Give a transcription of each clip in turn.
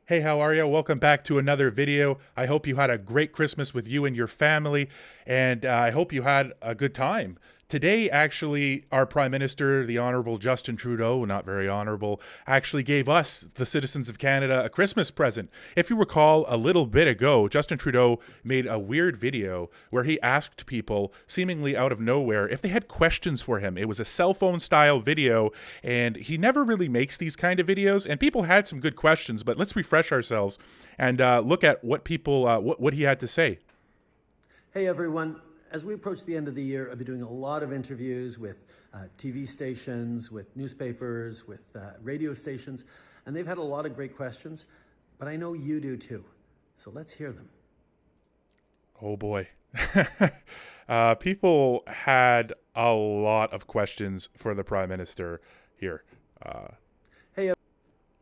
Hey, how are you? Welcome back to another video. I hope you had a great Christmas with you and your family, and I hope you had a good time. Today, actually, our Prime Minister, the Honorable Justin Trudeau, not very honorable, actually gave us, the citizens of Canada, a Christmas present. If you recall, a little bit ago, Justin Trudeau made a weird video where he asked people, seemingly out of nowhere, if they had questions for him. It was a cell phone style video, and he never really makes these kind of videos, and people had some good questions, but let's refresh ourselves and look at what people, what he had to say. Hey everyone, as we approach the end of the year, I'll be doing a lot of interviews with TV stations, with newspapers, with radio stations, and they've had a lot of great questions, but I know you do too. So let's hear them. Oh boy. People had a lot of questions for the Prime Minister here. Hey,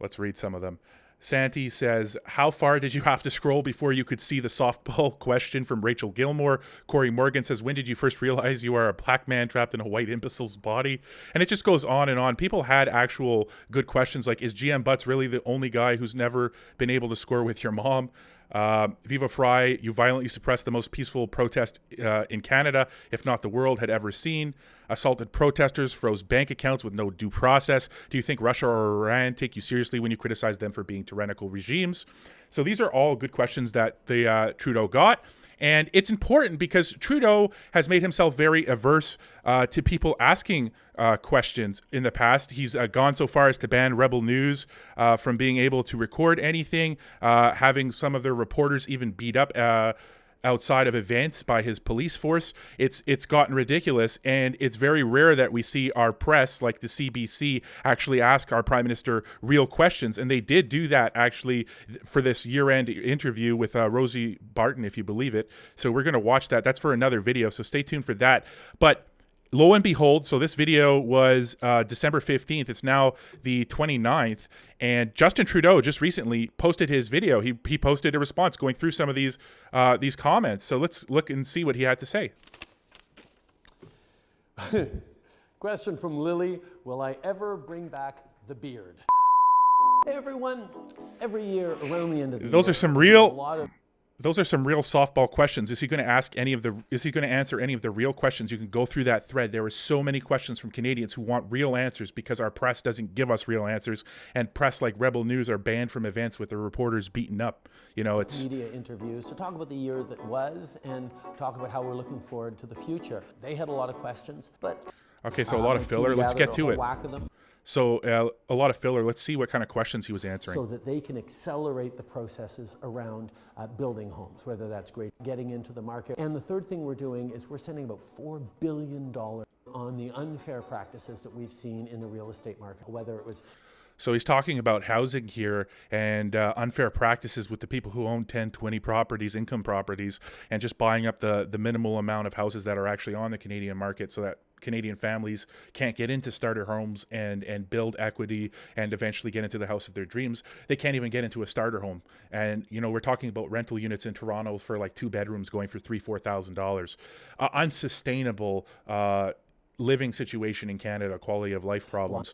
let's read some of them. Santi says, how far did you have to scroll before you could see the softball question from Rachel Gilmore? Corey Morgan says, when did you first realize you are a black man trapped in a white imbecile's body? And it just goes on and on. People had actual good questions like, is GM Butts really the only guy who's never been able to score with your mom? Viva Fry, you violently suppressed the most peaceful protest in Canada, if not the world, had ever seen. Assaulted protesters, froze bank accounts with no due process. Do you think Russia or Iran take you seriously when you criticize them for being tyrannical regimes? So these are all good questions that the Trudeau got. And it's important because Trudeau has made himself very averse to people asking questions in the past. He's gone so far as to ban Rebel News from being able to record anything, having some of their reporters even beat up outside of events by his police force. It's gotten ridiculous, and it's very rare that we see our press, like the CBC, actually ask our Prime Minister real questions, and they did do that actually for this year-end interview with Rosie Barton, if you believe it. So we're going to watch that. That's for another video, so stay tuned for that. But lo and behold, so this video was December 15th. It's now the 29th. And Justin Trudeau just recently posted his video. He posted a response going through some of these comments. So let's look and see what he had to say. question from Lily, will I ever bring back the beard? Hey everyone, every year around the end of the year, Those are some real softball questions. Is he going to answer any of the real questions? You can go through that thread. There are so many questions from Canadians who want real answers because our press doesn't give us real answers, and press like Rebel News are banned from events with the reporters beaten up. You know, it's media interviews to talk about the year that was and talk about how we're looking forward to the future. They had a lot of questions, but okay, so a lot of filler. Let's get to it. So a lot of filler. Let's see what kind of questions he was answering. So that they can accelerate the processes around building homes, whether that's great, getting into the market. And the third thing we're doing is we're sending about $4 billion on the unfair practices that we've seen in the real estate market, whether it was... So he's talking about housing here and unfair practices with the people who own 10, 20 properties, income properties, and just buying up the minimal amount of houses that are actually on the Canadian market so that Canadian families can't get into starter homes and build equity and eventually get into the house of their dreams. They can't even get into a starter home. And, you know, we're talking about rental units in Toronto for like 2 bedrooms going for $3,000-4,000. Unsustainable living situation in Canada, quality of life problems.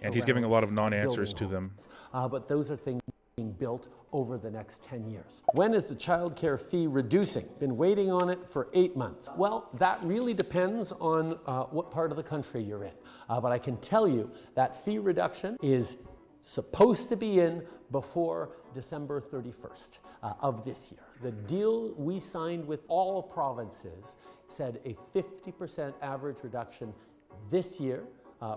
And he's giving a lot of non-answers to them. But those are things being built over the next 10 years. When is the child care fee reducing? Been waiting on it for 8 months. Well, that really depends on what part of the country you're in. But I can tell you that fee reduction is supposed to be in before December 31st of this year. The deal we signed with all provinces said a 50% average reduction this year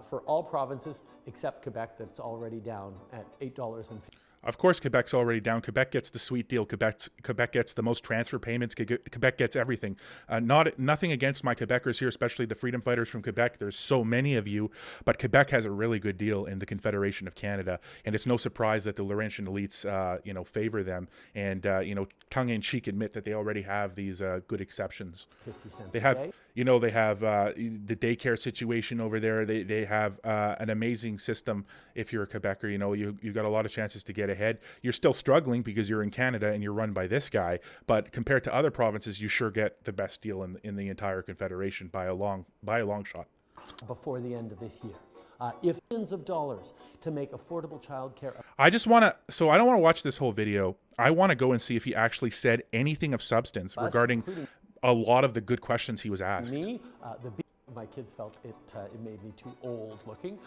for all provinces except Quebec, that's already down at $8.50. Of course, Quebec's already down. Quebec gets the sweet deal. Quebec gets the most transfer payments. Quebec gets everything. Nothing against my Quebecers here, especially the freedom fighters from Quebec. There's so many of you, but Quebec has a really good deal in the Confederation of Canada, and it's no surprise that the Laurentian elites, favor them and tongue-in-cheek admit that they already have these good exceptions. 50 cents. They have, they have the daycare situation over there. They have an amazing system. If you're a Quebecer, you've got a lot of chances to get ahead. You're still struggling because you're in Canada and you're run by this guy, but compared to other provinces, you sure get the best deal in the entire Confederation by a long shot. Before the end of this year. if millions of dollars to make affordable childcare. I just want to, so I don't want to watch this whole video. I want to go and see if he actually said anything of substance regarding a lot of the good questions he was asked. My kids felt it made me too old looking.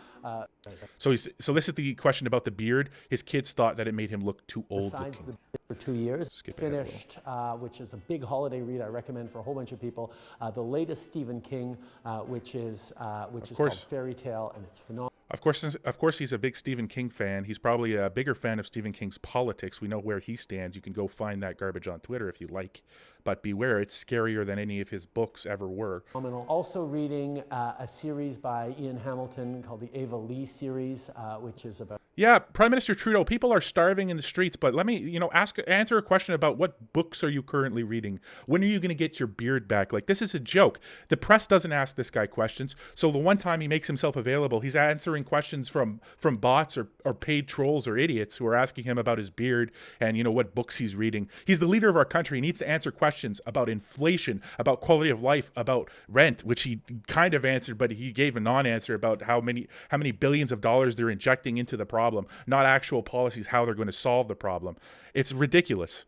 So this is the question about the beard. His kids thought that it made him look too old looking. For 2 years, finished, which is a big holiday read I recommend for a whole bunch of people. The latest Stephen King, which is called Fairy Tale, and it's phenomenal. Of course, he's a big Stephen King fan. He's probably a bigger fan of Stephen King's politics. We know where he stands. You can go find that garbage on Twitter if you like. But beware, it's scarier than any of his books ever were. Also reading a series by Ian Hamilton called the Ava Lee series, which is about... Yeah, Prime Minister Trudeau, people are starving in the streets, but let me, answer a question about what books are you currently reading? When are you going to get your beard back? Like, this is a joke. The press doesn't ask this guy questions. So the one time he makes himself available, he's answering questions from bots or paid trolls or idiots who are asking him about his beard and, what books he's reading. He's the leader of our country. He needs to answer questions about inflation, about quality of life, about rent, which he kind of answered, but he gave a non-answer about how many billions of dollars they're injecting into the problem, not actual policies, how they're going to solve the problem. It's ridiculous.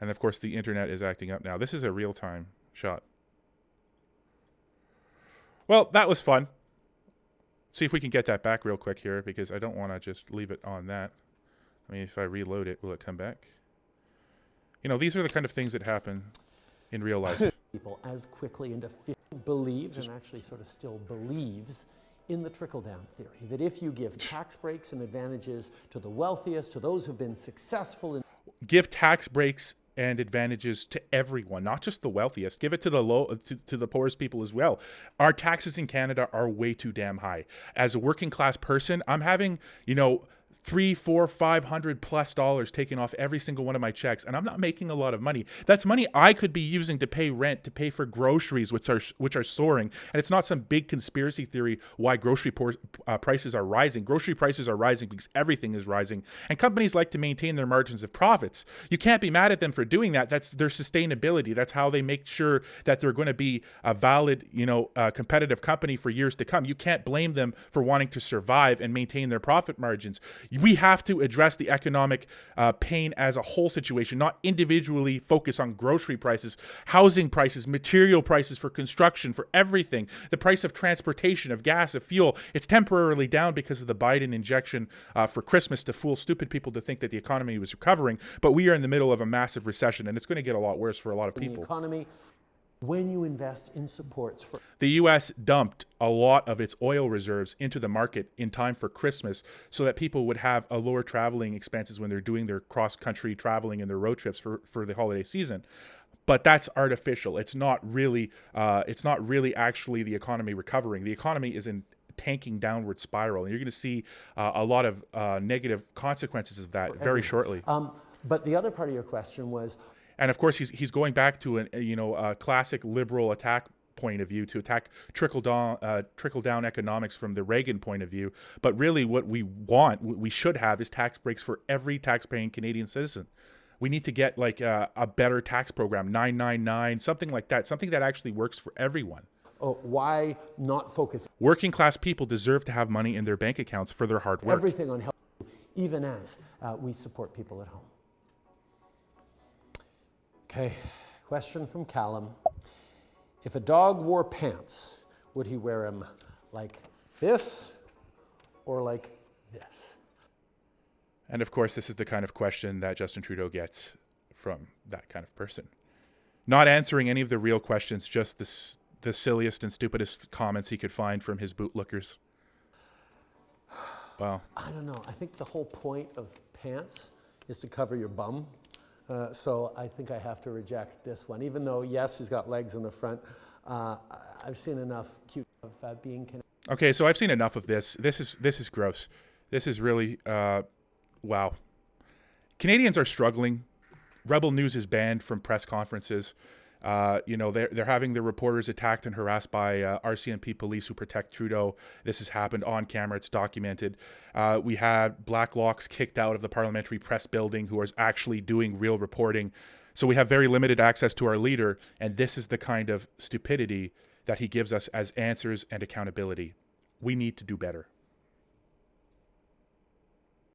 And of course, the internet is acting up now. This is a real-time shot. Well, that was fun. See if we can get that back real quick here, because I don't want to just leave it on that. I mean, if I reload it, will it come back? These are the kind of things that happen in real life. People as quickly into believes, and actually sort of still believes, in the trickle-down theory, that if you give tax breaks and advantages to the wealthiest, to those who've been successful in... Give tax breaks and advantages to everyone, not just the wealthiest. Give it to the poorest people as well. Our taxes in Canada are way too damn high. As a working class person, I'm having, $300, $400, $500+ taken off every single one of my checks, and I'm not making a lot of money. That's money I could be using to pay rent, to pay for groceries, which are soaring. And it's not some big conspiracy theory why grocery prices are rising. Grocery prices are rising because everything is rising, and companies like to maintain their margins of profits. You can't be mad at them for doing that. That's their sustainability. That's how they make sure that they're going to be a valid, competitive company for years to come. You can't blame them for wanting to survive and maintain their profit margins. We have to address the economic pain as a whole situation, not individually focus on grocery prices, housing prices, material prices for construction, for everything. The price of transportation, of gas, of fuel, it's temporarily down because of the Biden injection for Christmas to fool stupid people to think that the economy was recovering. But we are in the middle of a massive recession, and it's going to get a lot worse for a lot of people. The economy, when you invest in supports for... The U.S. dumped a lot of its oil reserves into the market in time for Christmas so that people would have a lower traveling expenses when they're doing their cross-country traveling and their road trips for the holiday season. But that's artificial. It's not really actually the economy recovering. The economy is in tanking downward spiral, and you're going to see a lot of negative consequences of that very shortly. But the other part of your question was... And of course, he's going back to a classic liberal attack point of view, to attack trickle down economics from the Reagan point of view. But really, what we should have is tax breaks for every tax-paying Canadian citizen. We need to get like a better tax program, 999, something like that, something that actually works for everyone. Why not focus? Working class people deserve to have money in their bank accounts for their hard work. Everything on health, even as we support people at home. Okay, question from Callum. If a dog wore pants, would he wear them like this or like this? And of course, this is the kind of question that Justin Trudeau gets from that kind of person. Not answering any of the real questions, just the silliest and stupidest comments he could find from his bootlickers. Wow. I don't know. I think the whole point of pants is to cover your bum. So I think I have to reject this one, even though, yes, he's got legs in the front. I've seen enough cute of being connected. Okay, so I've seen enough of this. This is gross. This is really, wow. Canadians are struggling. Rebel News is banned from press conferences. They're having their reporters attacked and harassed by RCMP police who protect Trudeau. This has happened on camera. It's documented. We had Black Locks kicked out of the Parliamentary Press Building who is actually doing real reporting. So we have very limited access to our leader, and this is the kind of stupidity that he gives us as answers and accountability. We need to do better.